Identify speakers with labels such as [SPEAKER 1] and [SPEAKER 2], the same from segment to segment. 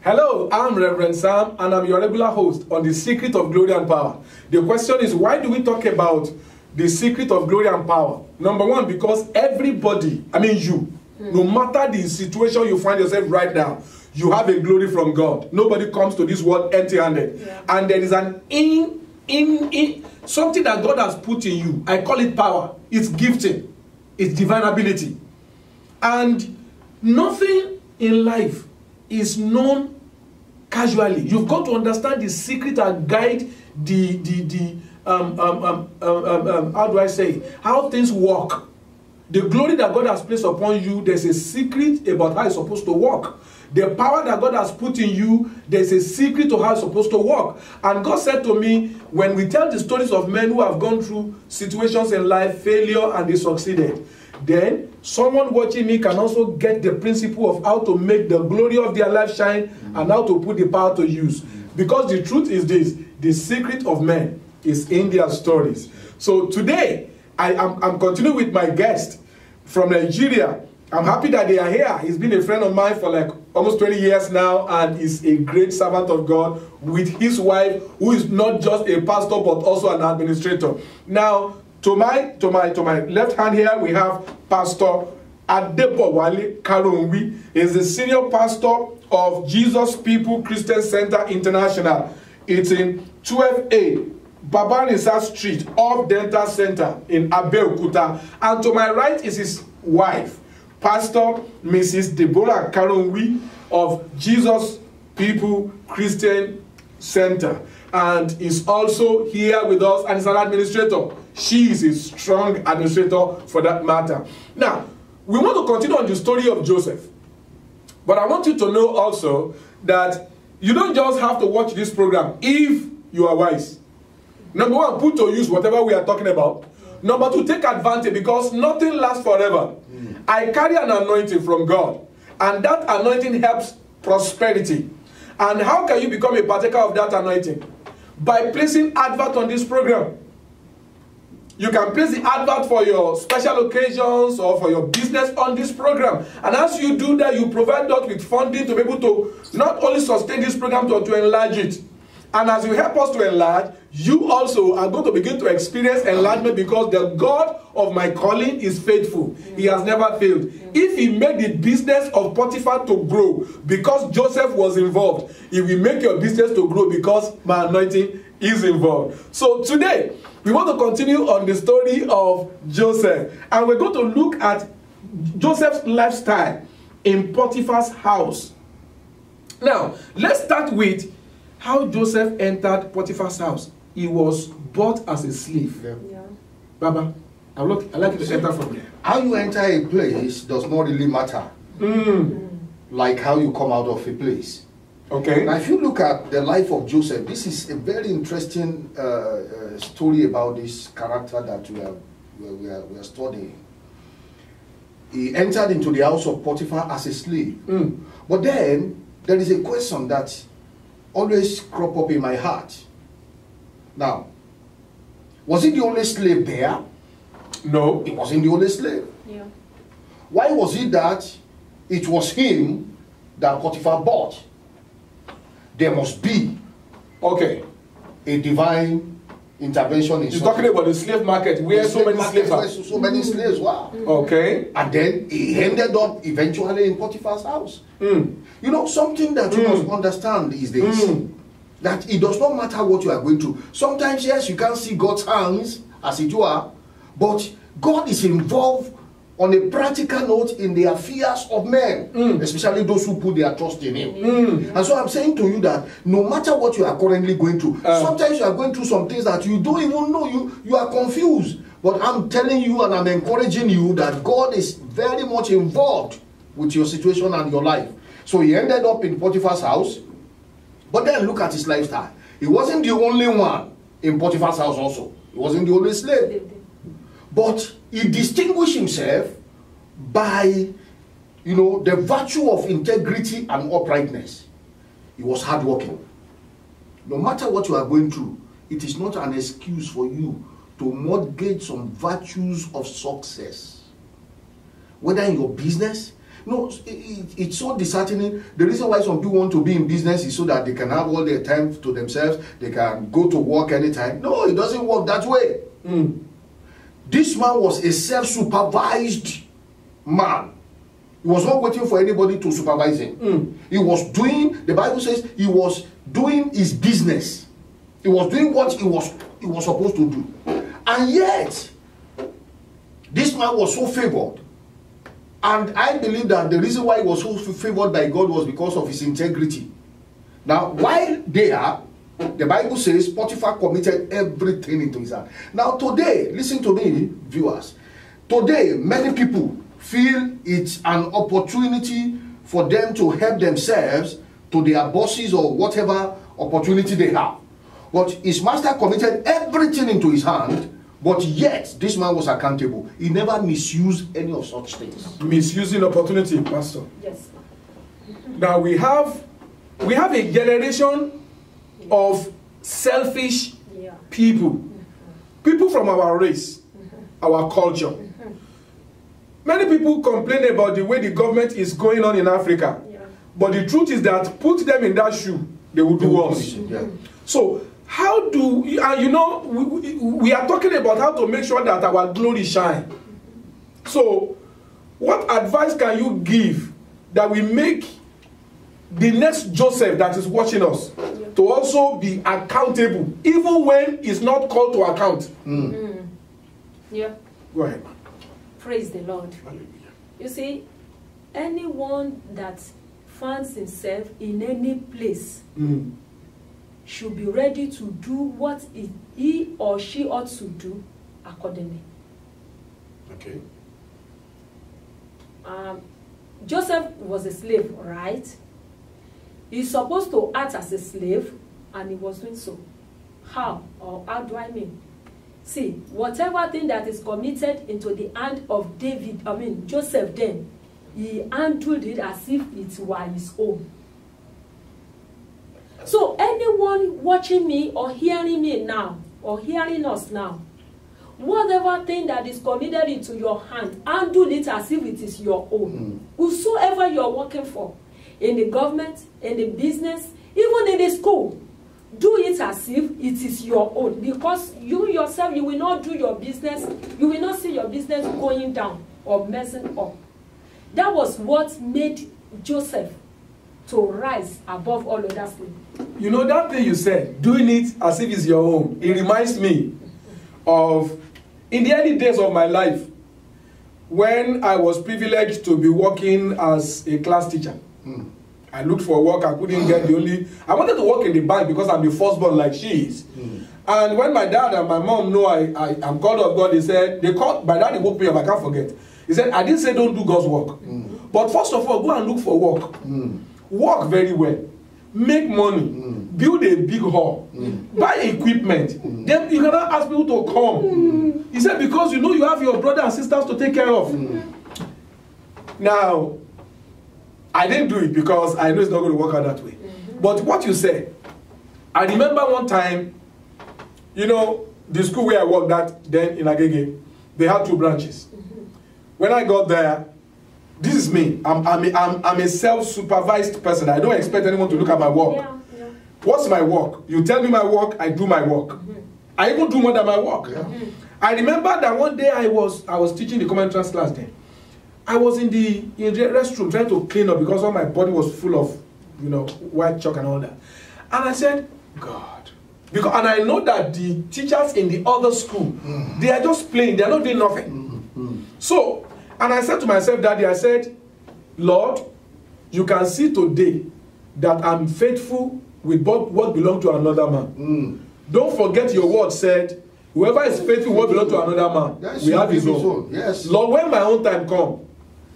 [SPEAKER 1] Hello, I'm Reverend Sam, and I'm your regular host on The Secret of Glory and Power. The question is, why do we talk about the secret of glory and power? Number one, because everybody, I mean you, no matter the situation you find yourself right now, you have a glory from God. Nobody comes to this world empty-handed. Yeah. And there is an something that God has put in you. I call it power. It's gifting. It's divine ability. And nothing in life is known casually. You've got to understand the secret and guide how do I say, how things work. The glory that God has placed upon you, there's a secret about how it's supposed to work. The power that God has put in you, there's a secret to how it's supposed to work. And God said to me, when we tell the stories of men who have gone through situations in life, failure, and they succeeded, then someone watching me can also get the principle of how to make the glory of their life shine and how to put the power to use. Because the truth is this, the secret of men is in their stories. So today, I'm continuing with my guest from Nigeria. I'm happy that they are here. He's been a friend of mine for like almost 20 years now, and is a great servant of God with his wife, who is not just a pastor but also an administrator. Now, to my left hand here, we have Pastor Adebowale Karunwi. He's the senior pastor of Jesus People Christian Center International. It's in 12A Babanisa Street off Dental Center in Abeokuta. And to my right is his wife, Pastor Mrs. Deborah Karunwi of Jesus People Christian Center, and is also here with us, and is an administrator. She is a strong administrator for that matter. Now, we want to continue on the story of Joseph, but I want you to know also that you don't just have to watch this program if you are wise. Number one, put to use whatever we are talking about. Number two, take advantage, because nothing lasts forever. I carry an anointing from God, and that anointing helps prosperity. And how can you become a partaker of that anointing? By placing advert on this program. You can place the advert for your special occasions or for your business on this program. And as you do that, you provide us with funding to be able to not only sustain this program, but to enlarge it. And as you help us to enlarge, you also are going to begin to experience enlargement, because the God of my calling is faithful. He has never failed. If he made the business of Potiphar to grow because Joseph was involved, he will make your business to grow because my anointing is involved. So today, we want to continue on the story of Joseph. And we're going to look at Joseph's lifestyle in Potiphar's house. Now, let's start with how Joseph entered Potiphar's house. He was bought as a slave. Yeah. Baba, I'd like you to enter from there.
[SPEAKER 2] How you enter a place does not really matter. Like how you come out of a place.
[SPEAKER 1] Okay.
[SPEAKER 2] Now, if you look at the life of Joseph, this is a very interesting story about this character that we are studying. He entered into the house of Potiphar as a slave. But then, there is a question that always crop up in my heart. Now, was he the only slave there?
[SPEAKER 1] No.
[SPEAKER 2] He wasn't the only slave.
[SPEAKER 3] Yeah.
[SPEAKER 2] Why was it that it was him that Potiphar bought? There must be a divine intervention in
[SPEAKER 1] You're talking about the slave market where so many slaves are.
[SPEAKER 2] So many slaves were.
[SPEAKER 1] Okay.
[SPEAKER 2] And then he ended up eventually in Potiphar's house. You know, something that you must understand is this. That it does not matter what you are going through. Sometimes, yes, you can't see God's hands, as it were, but God is involved on a practical note in the affairs of men, especially those who put their trust in him. And so I'm saying to you that no matter what you are currently going through, sometimes you are going through some things that you don't even know, you are confused. But I'm telling you and I'm encouraging you that God is very much involved with your situation and your life. So he ended up in Potiphar's house. But then look at his lifestyle. He wasn't the only one in Potiphar's house also. He wasn't the only slave. But he distinguished himself by, you know, the virtue of integrity and uprightness. He was hardworking. No matter what you are going through, it is not an excuse for you to mortgage some virtues of success. Whether in your business, No, it's so disheartening. The reason why some people want to be in business is so that they can have all their time to themselves. They can go to work anytime. No, it doesn't work that way. This man was a self-supervised man. He was not waiting for anybody to supervise him. He was doing, the Bible says, he was doing his business. He was doing what he was supposed to do. And yet, this man was so favored. And I believe that the reason why he was so favored by God was because of his integrity. Now, while there, the Bible says Potiphar committed everything into his hand. Now today, listen to me, viewers. Today, many people feel it's an opportunity for them to help themselves to their bosses or whatever opportunity they have. But his master committed everything into his hand, but yet this man was accountable. He never misused any of such things.
[SPEAKER 1] Misusing opportunity, Pastor.
[SPEAKER 3] Yes.
[SPEAKER 1] Now we have a generation of selfish people. People from our race, our culture. Many people complain about the way the government is going on in Africa. But the truth is that put them in that shoe, they will do worse. So how do we are talking about how to make sure that our glory shine. So what advice can you give that we make the next Joseph that is watching us to also be accountable, even when he's not called to account?
[SPEAKER 3] Yeah.
[SPEAKER 1] Go ahead.
[SPEAKER 3] Praise the Lord.
[SPEAKER 1] Hallelujah.
[SPEAKER 3] You see, anyone that finds himself in any place should be ready to do what he or she ought to do accordingly.
[SPEAKER 1] Okay.
[SPEAKER 3] Joseph was a slave, right? He's supposed to act as a slave, and he was doing so. How? Or how do I mean? See, whatever thing that is committed into the hand of Joseph then, he handled it as if it were his own. So anyone watching me or hearing me now, or hearing us now, whatever thing that is committed into your hand, handle it as if it is your own. Whosoever you are working for, in the government, in the business, even in the school, do it as if it is your own. Because you yourself, you will not do your business, you will not see your business going down or messing up. That was what made Joseph to rise above all other slaves.
[SPEAKER 1] You know that thing you said, doing it as if it's your own, it reminds me of in the early days of my life when I was privileged to be working as a class teacher. I looked for work, I couldn't get I wanted to work in the bank because I'm the firstborn like she is. And when my dad and my mom know I'm called of God, they said, my dad woke me up, I can't forget. He said, I didn't say don't do God's work. But first of all, go and look for work. Work very well. Make money. Build a big hall. Buy equipment. Then you cannot ask people to come. He said, because you know you have your brother and sisters to take care of. Now, I didn't do it because I know it's not going to work out that way. But what you said, I remember one time, you know, the school where I worked at then in Agege, they had 2 branches. When I got there, this is me. I'm a self-supervised person. I don't expect anyone to look at my work. What's my work? You tell me my work, I do my work. I even do more than my work. I remember that one day I was teaching the common entrance class then. I was in the restroom trying to clean up because all my body was full of, white chalk and all that. And I said, God. And I know that the teachers in the other school, they are just playing. They are not doing nothing. So, and I said to myself that day, I said, Lord, you can see today that I'm faithful with what belongs to another man. Don't forget your word said, whoever is faithful what belongs to another man, we have his own. Yes. Lord, when my own time comes,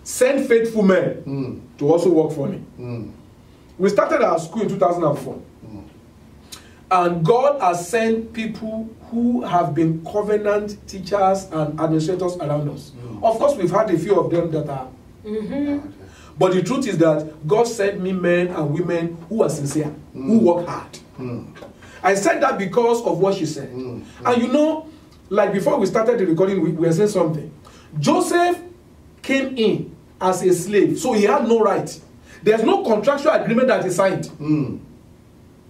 [SPEAKER 1] send faithful men to also work for me. We started our school in 2004. And God has sent people who have been covenant teachers and administrators around us. Of course, we've had a few of them that are. But the truth is that God sent me men and women who are sincere, who work hard. I said that because of what she said. And like before we started the recording, we were saying something. Joseph came in as a slave, so he had no right. There's no contractual agreement that he signed.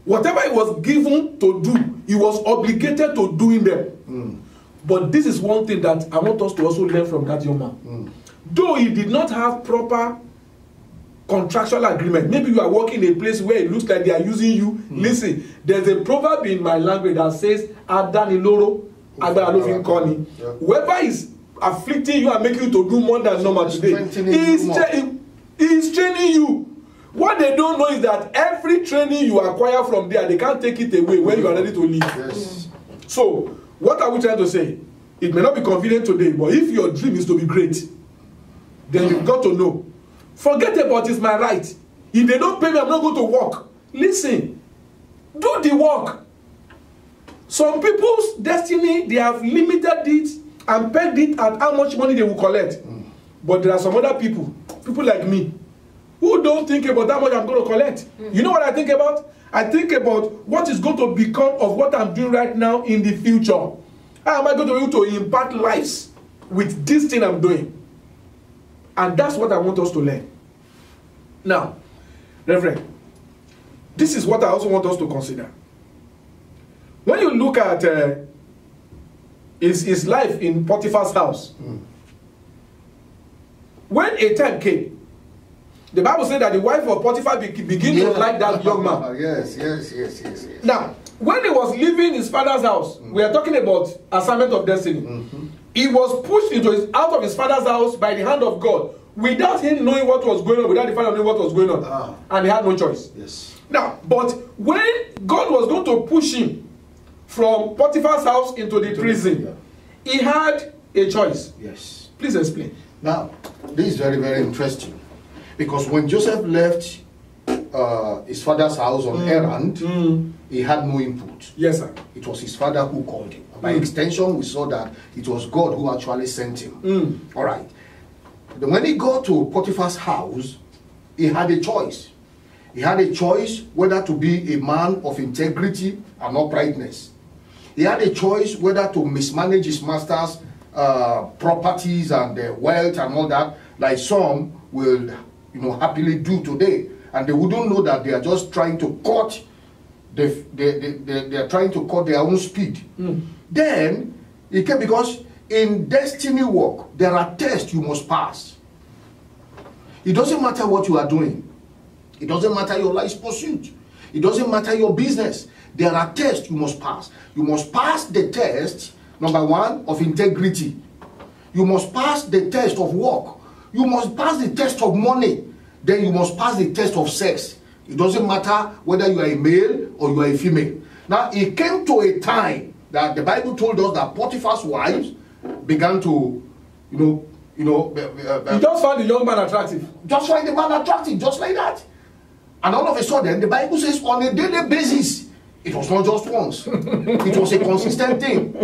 [SPEAKER 1] Whatever he was given to do, he was obligated to doing them. But this is one thing that I want us to also learn from that young man. Though he did not have proper contractual agreement, maybe you are working in a place where it looks like they are using you. Listen, there's a proverb in my language that says, Adaniloro, Adanilofin. Whoever is afflicting you and making you to do more than normal today, he is training you. What they don't know is that every training you acquire from there, they can't take it away when you are ready to leave.
[SPEAKER 2] Yes.
[SPEAKER 1] So, what are we trying to say? It may not be convenient today, but if your dream is to be great, then you've got to know. Forget about it's my right. If they don't pay me, I'm not going to work. Listen, do the work. Some people's destiny, they have limited it and pegged it at how much money they will collect. But there are some other people like me, who don't think about how much I'm going to collect. You know what I think about? I think about what is going to become of what I'm doing right now in the future. How am I going to be able to impact lives with this thing I'm doing? And that's what I want us to learn. Now, Reverend, this is what I also want us to consider. When you look at his life in Potiphar's house, when a time came, the Bible said that the wife of Potiphar began to like that young man.
[SPEAKER 2] Yes.
[SPEAKER 1] Now, when he was leaving his father's house, we are talking about assignment of destiny. He was pushed out of his father's house by the hand of God, without him knowing what was going on, without the father knowing what was going on. And he had no choice.
[SPEAKER 2] Yes.
[SPEAKER 1] Now, but when God was going to push him from Potiphar's house into the prison, he had a choice.
[SPEAKER 2] Yes.
[SPEAKER 1] Please explain.
[SPEAKER 2] Now, this is very, very interesting. Because when Joseph left his father's house on errand, he had no input.
[SPEAKER 1] Yes, sir.
[SPEAKER 2] It was his father who called him. By extension, we saw that it was God who actually sent him. All right. Then when he got to Potiphar's house, he had a choice. He had a choice whether to be a man of integrity and uprightness. He had a choice whether to mismanage his master's properties and wealth and all that, like some will, happily do today. And they wouldn't know that they are just trying to cut. They are trying to cut their own speed. Then it came because in destiny work there are tests you must pass. It doesn't matter what you are doing. It doesn't matter your life's pursuit. It doesn't matter your business. There are tests you must pass. You must pass the test, number one, of integrity. You must pass the test of work. You must pass the test of money. Then you must pass the test of sex. It doesn't matter whether you are a male or you are a female. Now, it came to a time that the Bible told us that Potiphar's wives began to, he
[SPEAKER 1] just found the young man attractive.
[SPEAKER 2] Just find the man attractive, just like that. And all of a sudden, the Bible says on a daily basis, it was not just once. It was a consistent thing.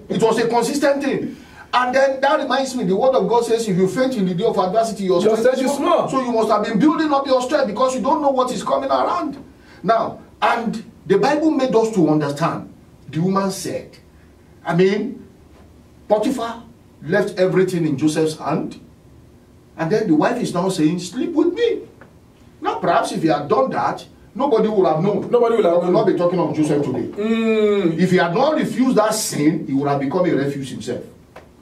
[SPEAKER 2] It was a consistent thing. And then that reminds me, the word of God says, if you faint in the day of adversity, your strength is small. So you must have been building up your strength because you don't know what is coming around. Now, and the Bible made us to understand. The woman said, Potiphar left everything in Joseph's hand. And then the wife is now saying, sleep with me. Now, perhaps if he had done that, nobody would have known. Nobody would not be talking of Joseph today. If he had not refused that sin, he would have become a refuge himself.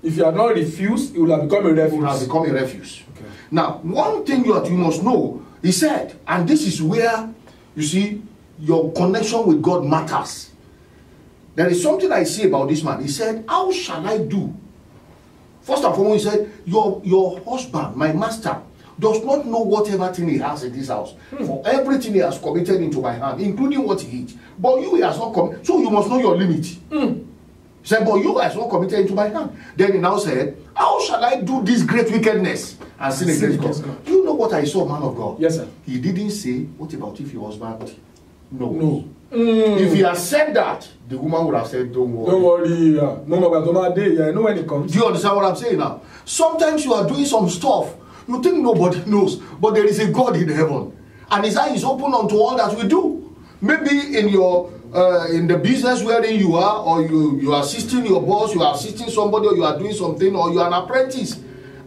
[SPEAKER 1] If he had not refused, he would have become a refuge.
[SPEAKER 2] He would have become a refuge. Okay. Now, one thing you must know, he said, and this is where, you see, your connection with God matters. There is something I see about this man. He said, how shall I do? First and foremost, he said, your husband, my master, does not know whatever thing he has in this house. For everything he has committed into my hand, including what he eats. But you, he has not committed. So you must know your limit. He said, but you has not committed into my hand. Then he now said, how shall I do this great wickedness and sin against God? Do you know what I saw, man of God?
[SPEAKER 1] Yes, sir.
[SPEAKER 2] He didn't say, what about if your husband? No. If he had said that, the woman would have said, don't worry.
[SPEAKER 1] Don't worry. I know when it comes.
[SPEAKER 2] Do you understand what I'm saying now? Sometimes you are doing some stuff. You think nobody knows, but there is a God in heaven. And his eye is open unto all that we do. Maybe in your in the business wherein you are, or you are assisting your boss, you are assisting somebody, or you are doing something, or you are an apprentice.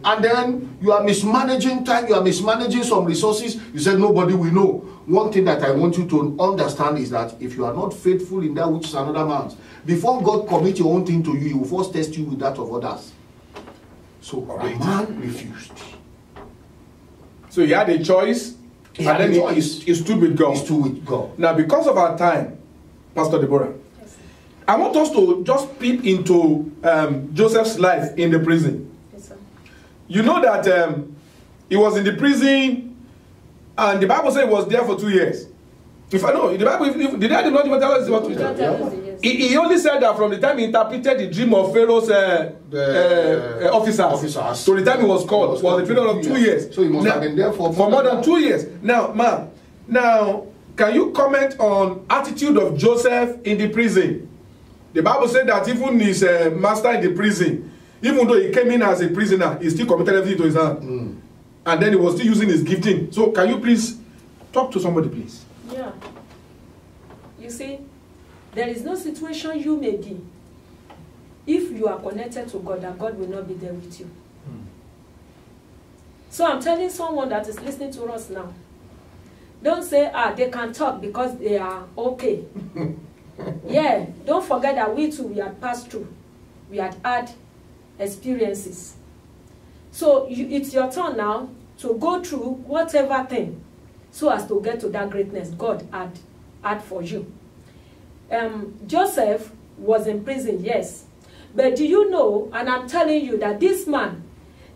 [SPEAKER 2] and then you are mismanaging time, you are mismanaging some resources, you said nobody will know. One thing that I want you to understand is that if you are not faithful in that which is another man's, before God commit your own thing to you, he will first test you with that of others. So the man refused.
[SPEAKER 1] So he had a choice, and then he stood with God.
[SPEAKER 2] He stood with God.
[SPEAKER 1] Now, because of our time, Pastor Deborah, yes, I want us to just peep into Joseph's life in the prison.
[SPEAKER 3] Yes, sir.
[SPEAKER 1] You know that he was in the prison, and the Bible says he was there for 2 years. If I know, the Bible, did I not even tell us about it? He only said that from the time he interpreted the dream of Pharaoh's officers to the time he was called was a period of 2 years.
[SPEAKER 2] So he must have been there for
[SPEAKER 1] more than 2 years. Now, can you comment on attitude of Joseph in the prison? The Bible said that even his master in the prison, even though he came in as a prisoner, he still committed everything to his hand. And then he was still using his gifting. So can you please talk to somebody, please?
[SPEAKER 3] Yeah. You see, there is no situation you may be if you are connected to God, that God will not be there with you. So I'm telling someone that is listening to us now, don't say, they can talk because they are okay. Yeah, don't forget that we too, we had passed through. We had had experiences. So it's your turn now to go through whatever thing so as to get to that greatness God had for you. Joseph was in prison, yes. But do you know, and I'm telling you, that this man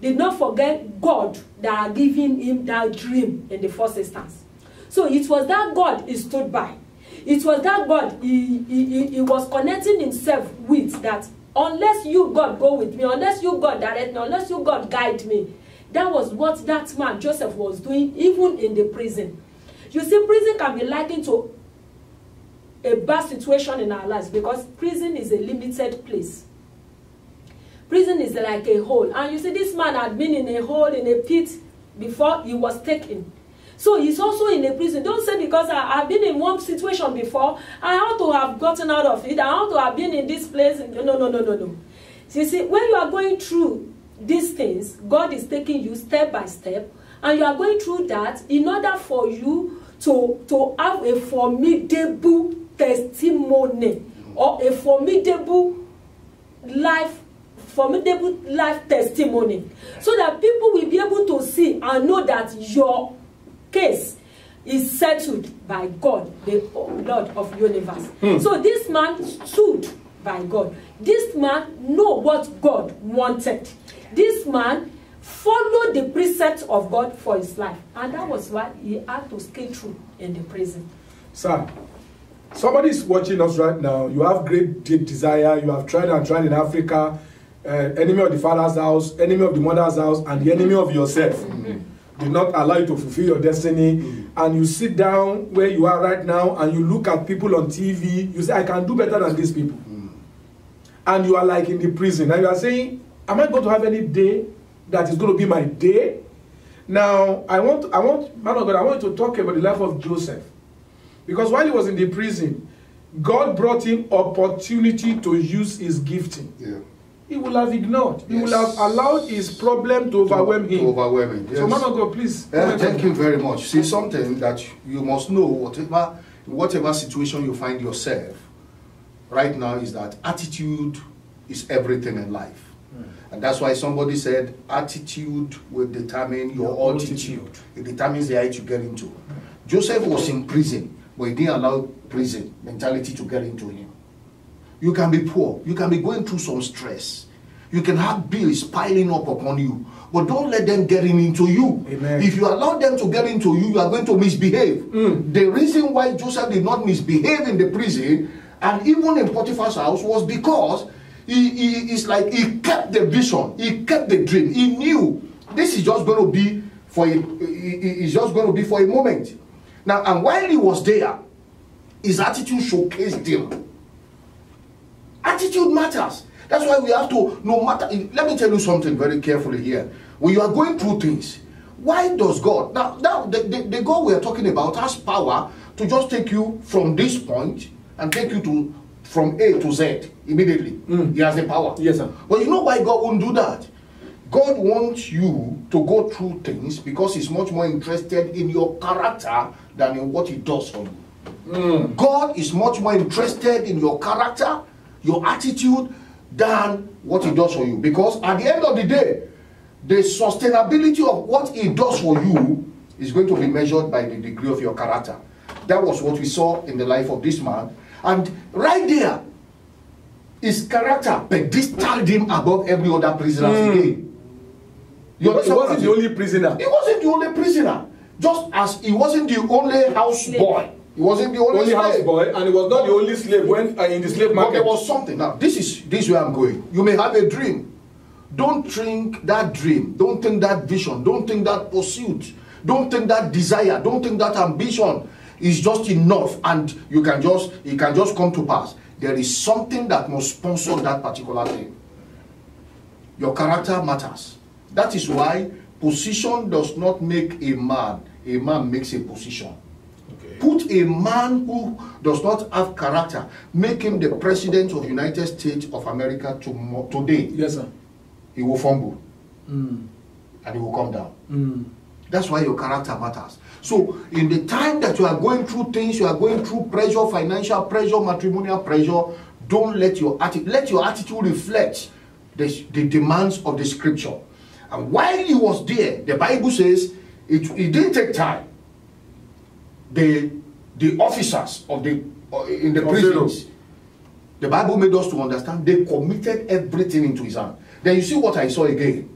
[SPEAKER 3] did not forget God that had given him that dream in the first instance. So it was that God he stood by. It was that God he was connecting himself with, that unless you, God, go with me, unless you, God, direct me, unless you, God, guide me. That was what that man, Joseph, was doing even in the prison. You see, prison can be likened to a bad situation in our lives, because prison is a limited place. Prison is like a hole. And you see, this man had been in a hole, in a pit, before he was taken. So he's also in a prison. Don't say because I've been in one situation before, I ought to have gotten out of it, I ought to have been in this place. No. So you see, when you are going through these things, God is taking you step by step, and you are going through that in order for you to have a formidable testimony, or a formidable life testimony, so that people will be able to see and know that your case is settled by God, the Lord of the universe. So this man stood by God. This man know what God wanted. This man followed the precepts of God for his life, and that was why he had to scale through in the prison.
[SPEAKER 1] Sir, somebody is watching us right now. You have great desire. You have tried and tried in Africa. Enemy of the father's house, enemy of the mother's house, and the enemy of yourself. Did not allow you to fulfill your destiny. And you sit down where you are right now, and you look at people on TV. You say, I can do better than these people. And you are like in the prison. And you are saying, am I going to have any day that is going to be my day? Now, I want, man of God, I want to talk about the life of Joseph. Because while he was in the prison, God brought him opportunity to use his gifting. Yeah. He will have ignored. He will have allowed his problem to overwhelm him.
[SPEAKER 2] To overwhelm him. Yes.
[SPEAKER 1] So, man of God, please.
[SPEAKER 2] Thank you very much. See, something that you must know, whatever situation you find yourself right now, is that attitude is everything in life. And that's why somebody said, attitude will determine your altitude. It determines the height you get into. Joseph was in prison, but he didn't allow prison mentality to get into him. You can be poor. You can be going through some stress. You can have bills piling up upon you. But don't let them get into you.
[SPEAKER 1] Amen.
[SPEAKER 2] If you allow them to get into you, you are going to misbehave. The reason why Joseph did not misbehave in the prison, and even in Potiphar's house, was because he kept the vision. He kept the dream. He knew this is just going to be for a moment. Now, and while he was there, his attitude showcased him. Attitude matters. That's why we have to, no matter, let me tell you something very carefully here. When you are going through things, why does God, now the God we are talking about has power to just take you from this point and take you from A to Z immediately. He has the power.
[SPEAKER 1] Yes, sir.
[SPEAKER 2] But you know why God won't do that? God wants you to go through things because he's much more interested in your character than in what he does for you. God is much more interested in your character, your attitude, than what he does for you. Because at the end of the day, the sustainability of what he does for you is going to be measured by the degree of your character. That was what we saw in the life of this man. And right there, his character pedestaled him above every other prisoner today.
[SPEAKER 1] He wasn't the only prisoner.
[SPEAKER 2] He wasn't the only prisoner. Just as he wasn't the only house boy. He wasn't the only
[SPEAKER 1] house boy, and he was not the only slave when in the slave market.
[SPEAKER 2] But there was something. Now, this is where I'm going. You may have a dream. Don't think that dream. Don't think that vision. Don't think that pursuit. Don't think that desire. Don't think that ambition is just enough and it can just come to pass. There is something that must sponsor that particular thing. Your character matters. That is why position does not make a man. A man makes a position. Okay. Put a man who does not have character, make him the president of the United States of America today.
[SPEAKER 1] Yes, sir.
[SPEAKER 2] He will fumble. And he will come down. That's why your character matters. So, in the time that you are going through things, you are going through pressure, financial pressure, matrimonial pressure, don't let your attitude reflect the demands of the scripture. And while he was there, the Bible says it didn't take time. The officers in the prisons, the Bible made us to understand they committed everything into his hand. Then you see what I saw again.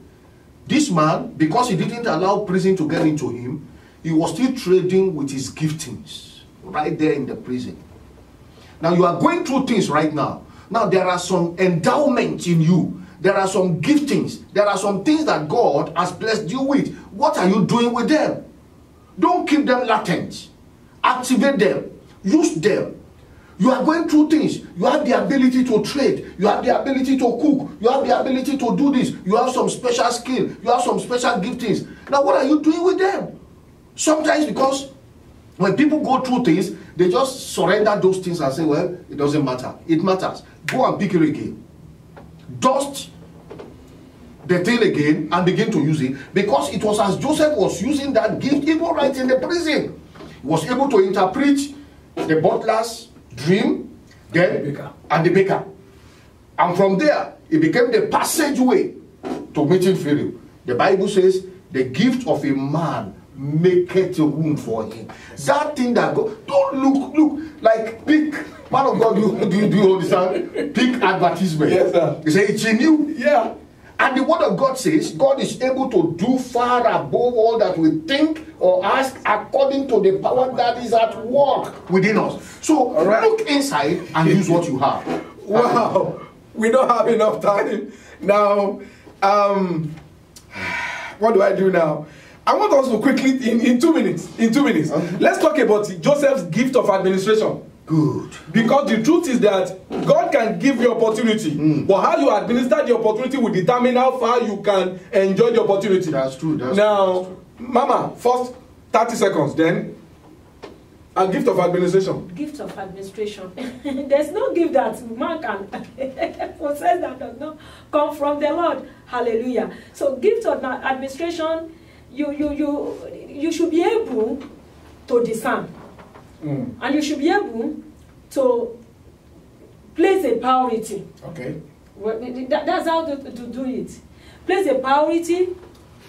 [SPEAKER 2] This man, because he didn't allow prison to get into him, he was still trading with his giftings right there in the prison. Now you are going through things right now. Now there are some endowments in you. There are some giftings. There are some things that God has blessed you with. What are you doing with them? Don't keep them latent. Activate them. Use them. You are going through things. You have the ability to trade. You have the ability to cook. You have the ability to do this. You have some special skill. You have some special giftings. Now what are you doing with them? Sometimes because when people go through things, they just surrender those things and say, well, it doesn't matter. It matters. Go and pick it again. Dust the thing again and begin to use it, because it was as Joseph was using that gift even right in the prison. He was able to interpret the butler's dream, and the baker. And from there, it became the passageway to meeting Pharaoh. The Bible says, the gift of a man maketh room for him. That thing that go, don't look like big man of God. Do you understand? Big advertisement.
[SPEAKER 1] Yes, sir.
[SPEAKER 2] You say it's in you.
[SPEAKER 1] Yeah.
[SPEAKER 2] And the word of God says God is able to do far above all that we think or ask, according to the power that is at work within us. So look inside and use what you have.
[SPEAKER 1] Wow. We don't have enough time. Now, what do I do now? I want us to quickly, in 2 minutes, let's talk about Joseph's gift of administration.
[SPEAKER 2] Good.
[SPEAKER 1] Because the truth is that God can give you opportunity, but how you administer the opportunity will determine how far you can enjoy the opportunity.
[SPEAKER 2] That's true.
[SPEAKER 1] Now, Mama, first 30 seconds, then a gift of administration.
[SPEAKER 3] Gift of administration. There's no gift that man can possess that does not come from the Lord. Hallelujah. So, gift of administration, you should be able to discern. And you should be able to place a priority.
[SPEAKER 1] Okay.
[SPEAKER 3] That's how to do it. Place a priority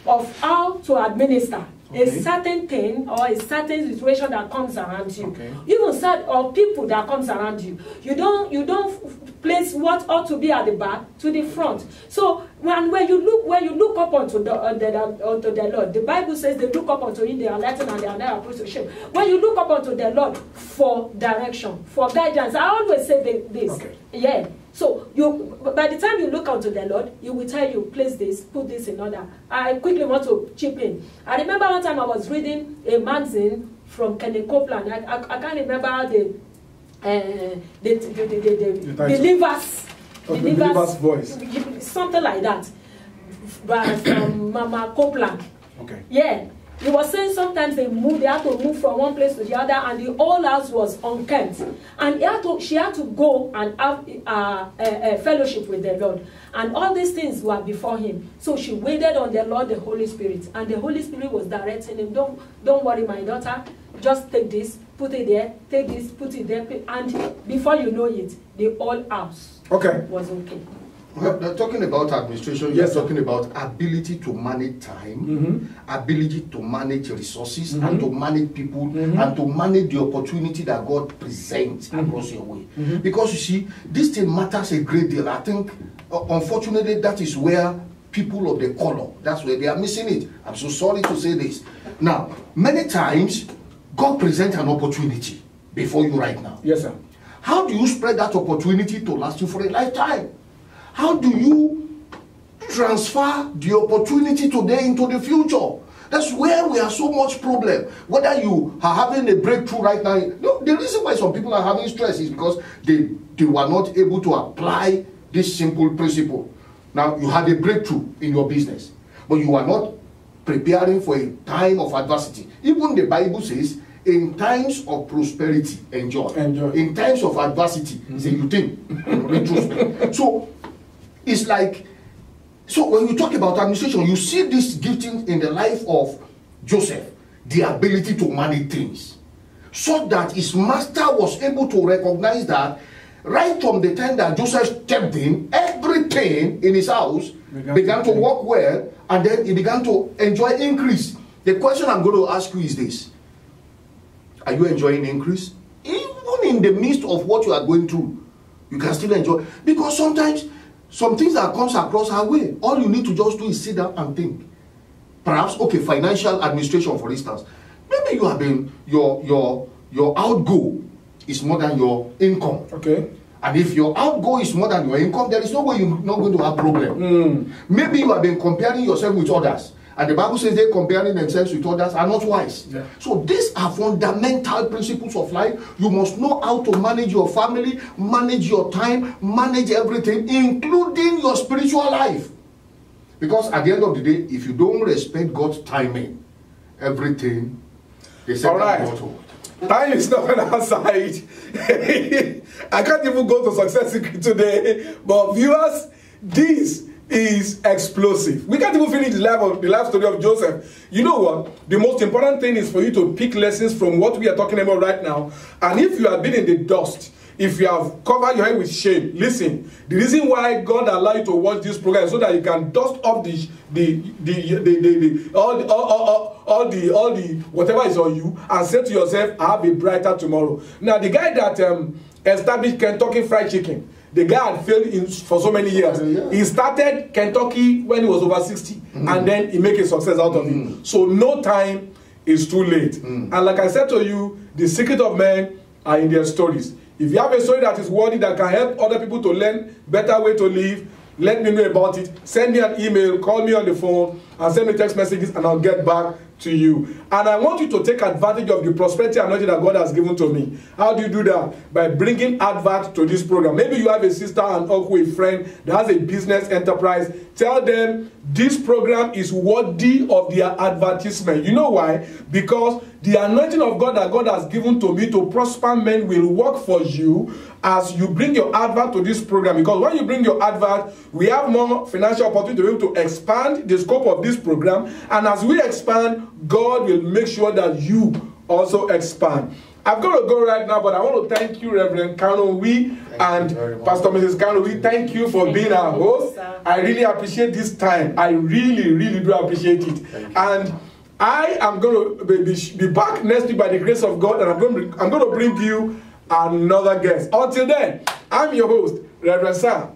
[SPEAKER 3] of how to administer a certain thing or a certain situation that comes around you.
[SPEAKER 1] Okay.
[SPEAKER 3] Even or people that comes around you. You don't place what ought to be at the back to the front. So when you look up unto the Lord, the Bible says they look up unto him, they are lightened and they are never put to shame. When you look up unto the Lord for direction, for guidance, I always say this.
[SPEAKER 1] Okay.
[SPEAKER 3] Yeah. So by the time you look unto the Lord, he will tell you, place this, put this in order. I quickly want to chip in. I remember one time I was reading a magazine from Kenneth Copeland. I can't remember the
[SPEAKER 1] believer's voice,
[SPEAKER 3] something like that, from Mama Copeland.
[SPEAKER 1] Okay.
[SPEAKER 3] Yeah. He was saying sometimes they had to move from one place to the other, and the whole house was unkempt. And she had to go and have a fellowship with the Lord. And all these things were before him. So she waited on the Lord, the Holy Spirit. And the Holy Spirit was directing him, don't worry, my daughter. Just take this, put it there, take this, put it there. And before you know it, the whole house was okay.
[SPEAKER 2] Well, talking about administration, you're talking about ability to manage time, ability to manage resources, and to manage people, and to manage the opportunity that God presents across your way. Because you see, this thing matters a great deal. I think, unfortunately, that is where people of the color, that's where they are missing it. I'm so sorry to say this. Now, many times, God presents an opportunity before you right now.
[SPEAKER 1] Yes, sir.
[SPEAKER 2] How do you spread that opportunity to last you for a lifetime? How do you transfer the opportunity today into the future? That's where we have so much problem. Whether you are having a breakthrough right now, the reason why some people are having stress is because they were not able to apply this simple principle. Now, you had a breakthrough in your business, but you are not preparing for a time of adversity. Even the Bible says, in times of prosperity, enjoy. In times of adversity, say you think. So, it's like, so when you talk about administration, you see this gifting in the life of Joseph, the ability to manage things, so that his master was able to recognize that right from the time that Joseph stepped in, everything in his house began to work well, and then he began to enjoy increase. The question I'm going to ask you is this: are you enjoying increase? Even in the midst of what you are going through, you can still enjoy. Because sometimes, some things that comes across our way, all you need to just do is sit down and think. Perhaps, okay, financial administration, for instance. Maybe you have been, your outgo is more than your income.
[SPEAKER 1] Okay.
[SPEAKER 2] And if your outgo is more than your income, there is no way you're not going to have problem. Maybe you have been comparing yourself with others. And the Bible says they comparing themselves with others are not wise. Yeah. So these are fundamental principles of life. You must know how to manage your family, manage your time, manage everything, including your spiritual life. Because at the end of the day, if you don't respect God's timing, everything is all right.
[SPEAKER 1] Time is not on our side. I can't even go to Success Secret today. But viewers, this is explosive. We can't even finish the life story of Joseph. You know what? The most important thing is for you to pick lessons from what we are talking about right now. And if you have been in the dust, if you have covered your head with shame, listen. The reason why God allowed you to watch this program is so that you can dust up all the whatever is on you and say to yourself, I have a brighter tomorrow. Now, the guy that established Kentucky Fried Chicken, the guy had failed for so many years. He started Kentucky when he was over 60, and then he made a success out of it. So no time is too late. And like I said to you, the secret of men are in their stories. If you have a story that is worthy, that can help other people to learn better way to live, let me know about it. Send me an email, call me on the phone, and send me text messages, and I'll get back to you. And I want you to take advantage of the prosperity anointing that God has given to me. How do you do that? By bringing advert to this program. Maybe you have a sister, an uncle, a friend that has a business enterprise. Tell them this program is worthy of their advertisement. You know why? Because the anointing of God that God has given to me to prosper men will work for you as you bring your advert to this program. Because when you bring your advert, we have more financial opportunity to be able to expand the scope of this program. And as we expand, God will make sure that you also expand. I've got to go right now, but I want to thank you, Reverend Kanowi and Pastor Mrs. Kanowi. Thank you for being our host. I really appreciate this time. I really, really do appreciate it. And I am going to be back next week by the grace of God, and I'm going to bring you another guest. Until then, I'm your host, Reverend Sam.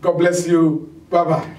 [SPEAKER 1] God bless you. Bye-bye.